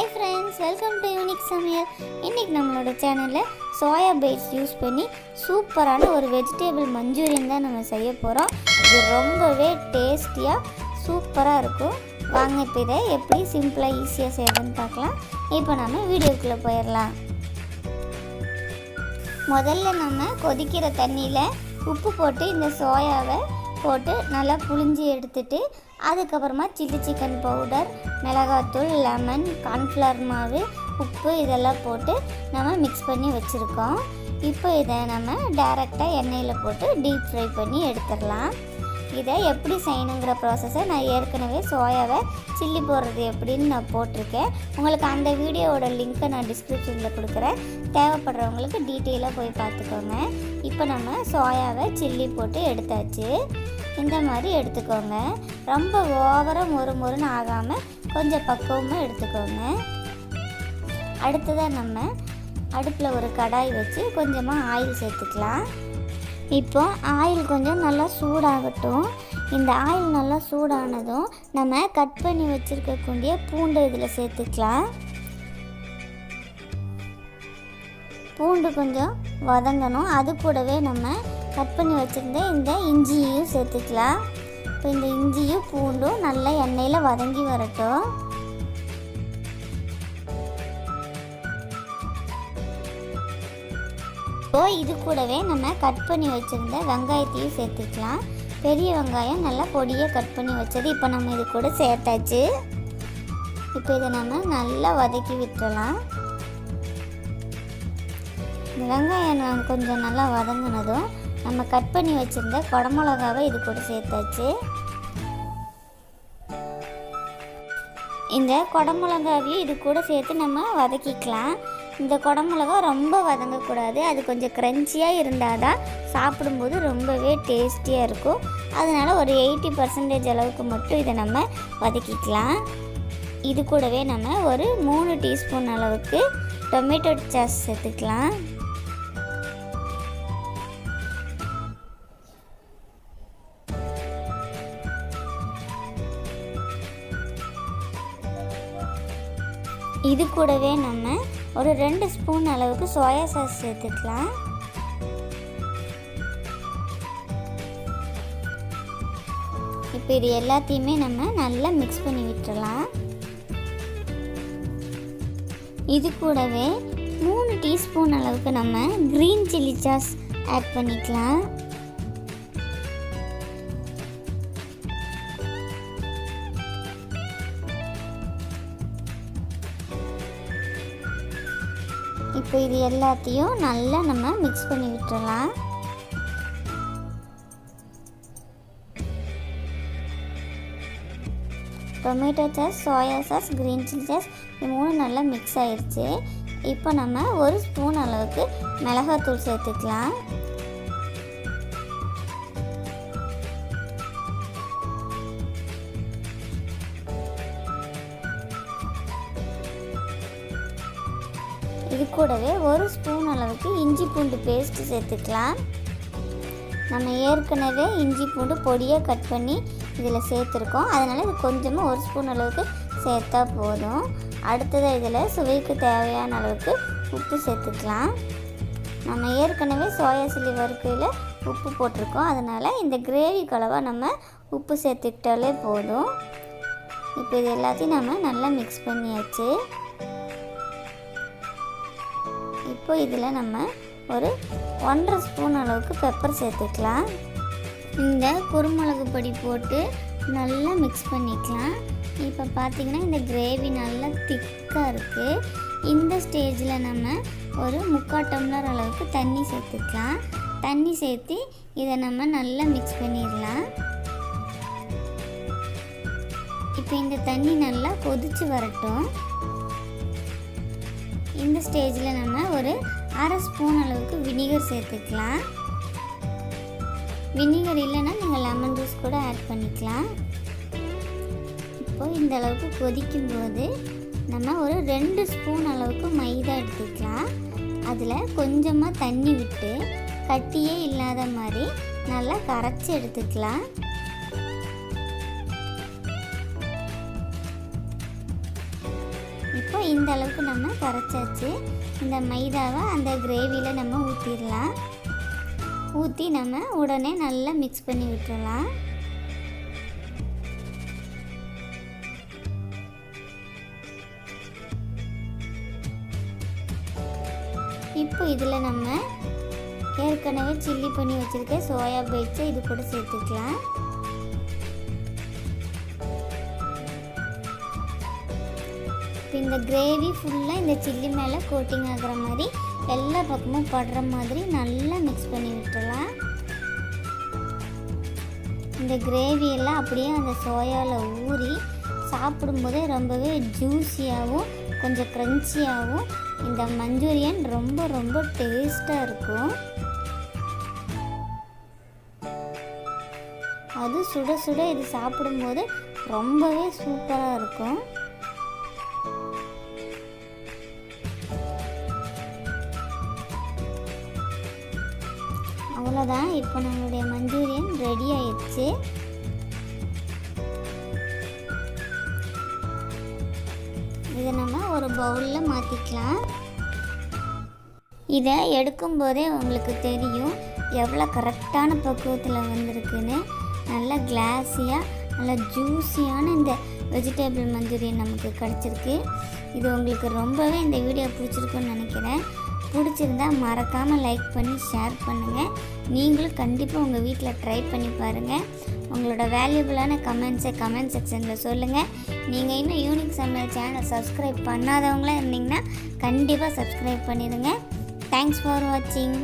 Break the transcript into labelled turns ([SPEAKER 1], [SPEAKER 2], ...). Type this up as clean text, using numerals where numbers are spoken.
[SPEAKER 1] Hi friends, welcome to Unique Samayal. இன்னைக்கு நம்மளோட சேனல்ல சோயா பைட்ஸ் யூஸ் பண்ணி சூப்பரான ஒரு வெஜிடபிள் மஞ்சூரியன் தான் நம்ம செய்ய போறோம். இது ரொம்பவே டேஸ்டியா சூப்பரா இருக்கும். வாங்க இப்போ இதை எப்படி சிம்பிளா ஈஸியா செய்யறதுன்னு பார்க்கலாம். இப்போ நம்ம வீடியோக்குள்ள போயிடலாம். முதல்ல நம்ம கொதிக்கிற தண்ணியில உப்பு போட்டு இந்த சோயாவை போட்டு நல்லா புழிஞ்சி எடுத்துட்டு அதுக்கப்புறமா சில்லி சிக்கன் பவுடர், மிளகாத்தூள், லெமன், கார்ன்ஃப்ளவர் மாவு, உப்பு இதெல்லாம் போட்டு நம்ம மிக்ஸ் பண்ணி வச்சுருக்கோம். இப்போ இதை நம்ம டைரெக்டாக எண்ணெயில் போட்டு டீப் ஃப்ரை பண்ணி எடுத்துடலாம். இதை எப்படி செய்யணுங்கிற ப்ராசஸை நான் ஏற்கனவே சோயாவை சில்லி போடுறது எப்படின்னு நான் போட்டிருக்கேன். உங்களுக்கு அந்த வீடியோவோட லிங்க்கை நான் டிஸ்கிரிப்ஷனில் கொடுக்குறேன். தேவைப்படுறவங்களுக்கு டீட்டெயிலாக போய் பார்த்துக்கோங்க. இப்போ நம்ம சோயாவை சில்லி போட்டு எடுத்தாச்சு. இந்த மாதிரி எடுத்துக்கோங்க. ரொம்ப ஓவராக மொறுன்னு ஆகாமல் கொஞ்சம் பக்குவமாக எடுத்துக்கோங்க. அடுத்ததாக நம்ம அடுப்பில் ஒரு கடாய் வச்சு கொஞ்சமாக ஆயில் சேர்த்துக்கலாம். இப்போ ஆயில் கொஞ்சம் நல்லா சூடாகட்டும். இந்த ஆயில் நல்லா சூடானதும் நம்ம கட் பண்ணி வச்சுருக்கக்கூடிய பூண்டு இதில் சேர்த்துக்கலாம். பூண்டு கொஞ்சம் வதங்கணும். அது கூடவே நம்ம கட் பண்ணி வச்சுருந்த இந்த இஞ்சியையும் சேர்த்துக்கலாம். இப்போ இந்த இஞ்சியும் பூண்டும் நல்லா எண்ணெயில் வதங்கி வரட்டும். இப்போ இது கூடவே நம்ம கட் பண்ணி வச்சுருந்த வெங்காயத்தையும் சேர்த்துக்கலாம். பெரிய வெங்காயம் நல்லா பொடியாக கட் பண்ணி வச்சது இப்போ நம்ம இது கூட சேர்த்தாச்சு. இப்போ இதை நம்ம நல்லா வதக்கி விட்டுறலாம். இந்த வெங்காயம் கொஞ்சம் நல்லா வதங்கினதும் நம்ம கட் பண்ணி வச்சுருந்த குடமிளகாவை இது கூட சேர்த்தாச்சு. இந்த குடமிளகாவையும் இது கூட சேர்த்து நம்ம வதக்கிக்கலாம். இந்த குடமிளகா ரொம்ப வதங்கக்கூடாது. அது கொஞ்சம் க்ரன்ச்சியாக இருந்தால் தான் சாப்பிடும்போது ரொம்பவே டேஸ்டியாக இருக்கும். அதனால் ஒரு 80% அளவுக்கு மட்டும் இதை நம்ம வதக்கிக்கலாம். இது கூடவே நம்ம ஒரு 3 டீஸ்பூன் அளவுக்கு டொமேட்டோ சாஸ் சேர்த்துக்கலாம். இது கூடவே நம்ம ஒரு 2 ஸ்பூன் அளவுக்கு சோயா சாஸ் சேர்த்துக்கலாம். இப்போ இது எல்லாத்தையுமே நம்ம நல்லா மிக்ஸ் பண்ணி விட்டுறலாம். இது கூடவே 3 டீஸ்பூன் அளவுக்கு நம்ம க்ரீன் சில்லி சாஸ் ஆட் பண்ணிக்கலாம். இப்போ இது எல்லாத்தையும் நல்லா நம்ம மிக்ஸ் பண்ணி விட்டுறலாம். Tomato sauce, soya sauce, green chilli sauce இது 3 நல்லா மிக்ஸ் ஆயிடுச்சு. இப்போ நம்ம 1 ஸ்பூன் அளவுக்கு மிளகாத்தூள் சேர்த்துக்கலாம். இது கூடவே 1 ஸ்பூன் அளவுக்கு இஞ்சி பூண்டு பேஸ்ட்டு சேர்த்துக்கலாம். நம்ம ஏற்கனவே இஞ்சி பூண்டு பொடியாக கட் பண்ணி இதில் சேர்த்துருக்கோம். அதனால் இது கொஞ்சமாக 1 ஸ்பூன் அளவுக்கு சேர்த்தா போதும். அடுத்ததாக இதில் சுவைக்கு தேவையான அளவுக்கு உப்பு சேர்த்துக்கலாம். நம்ம ஏற்கனவே சோயா சில்லி வறுக்கையில் உப்பு போட்டிருக்கோம். அதனால் இந்த கிரேவி கலவாக நம்ம உப்பு சேர்த்துக்கிட்டாலே போதும். இப்போ இது எல்லாத்தையும் நம்ம நல்லா மிக்ஸ் பண்ணியாச்சு. இப்போ இதில் நம்ம ஒரு 1.5 ஸ்பூன் அளவுக்கு பெப்பர் சேர்த்துக்கலாம். இந்த குருமிளகு பொடி போட்டு நல்லா மிக்ஸ் பண்ணிக்கலாம். இப்போ பார்த்திங்கன்னா இந்த கிரேவி நல்லா திக்காக இருக்குது. இந்த ஸ்டேஜில் நம்ம ஒரு 3/4 டம்ளர் அளவுக்கு தண்ணி சேர்த்துக்கலாம். தண்ணி சேர்த்து இதை நம்ம நல்லா மிக்ஸ் பண்ணிடலாம். இப்போ இந்த தண்ணி நல்லா கொதித்து வரட்டும். இந்த ஸ்டேஜில் நம்ம ஒரு 1/2 ஸ்பூன் அளவுக்கு வினிகர் சேர்த்துக்கலாம். வினிகர் இல்லைன்னா நீங்கள் லெமன் ஜூஸ் கூட ஆட் பண்ணிக்கலாம். இப்போது இந்த அளவுக்கு கொதிக்கும்போது நம்ம ஒரு 2 ஸ்பூன் அளவுக்கு மைதா எடுத்துக்கலாம். அதில் கொஞ்சமாக தண்ணி விட்டு கட்டியே இல்லாத மாதிரி நல்லா கரைச்சி எடுத்துக்கலாம். இப்போ இப்போ இந்த அளவுக்கு நம்ம கரைச்சாச்சு. இந்த மைதாவை அந்த கிரேவியில் நம்ம ஊற்றிடலாம். ஊற்றி நம்ம உடனே நல்லா மிக்ஸ் பண்ணி விட்டுறலாம். இப்போ இதில் நம்ம ஏற்கனவே சில்லி பண்ணி வச்சுருக்க சோயா பைட்ஸை இது கூட சேர்த்துக்கலாம். இப்போ இந்த கிரேவி ஃபுல்லாக இந்த சில்லி மேலே கோட்டிங் ஆகிற மாதிரி எல்லா பக்கமும் படுற மாதிரி நல்லா மிக்ஸ் பண்ணி விட்டுடலாம். இந்த கிரேவியெல்லாம் அப்படியே அந்த சோயாவில் ஊறி சாப்பிடும்போதே ரொம்பவே ஜூஸியாகவும் கொஞ்சம் க்ரன்ச்சியாகவும் இந்த மஞ்சூரியன் ரொம்ப ரொம்ப டேஸ்ட்டாக இருக்கும். அது சுட சுட இது சாப்பிடும்போது ரொம்பவே சூப்பராக இருக்கும். அவ்வளோதான், இப்போ நம்மளுடைய மஞ்சூரியன் ரெடி ஆயிடுச்சு. இதை நம்ம ஒரு பவுலில் மாற்றிக்கலாம். இதை எடுக்கும்போதே உங்களுக்கு தெரியும் எவ்வளோ கரெக்டான பக்குவத்தில் வந்திருக்குன்னு. நல்லா கிளாஸியாக நல்லா ஜூஸியான இந்த வெஜிடபிள் மஞ்சூரியன் நமக்கு கிடச்சிருக்கு. இது உங்களுக்கு ரொம்பவே இந்த வீடியோ பிடிச்சிருக்குன்னு நினைக்கிறேன். பிடிச்சிருந்தா மறக்காமல் லைக் பண்ணி ஷேர் பண்ணுங்கள். நீங்களும் கண்டிப்பாக உங்கள் வீட்டில் ட்ரை பண்ணி பாருங்கள். உங்களோட வேல்யூபிளான கமெண்ட்ஸை கமெண்ட் செக்ஷனில் சொல்லுங்கள். நீங்கள் இன்னும் யூனிக் சமையல் சேனல் சப்ஸ்கிரைப் பண்ணாதவங்களாம் இருந்தீங்கன்னா கண்டிப்பாக சப்ஸ்கிரைப் பண்ணிடுங்க. தேங்க்ஸ் ஃபார் வாட்சிங்.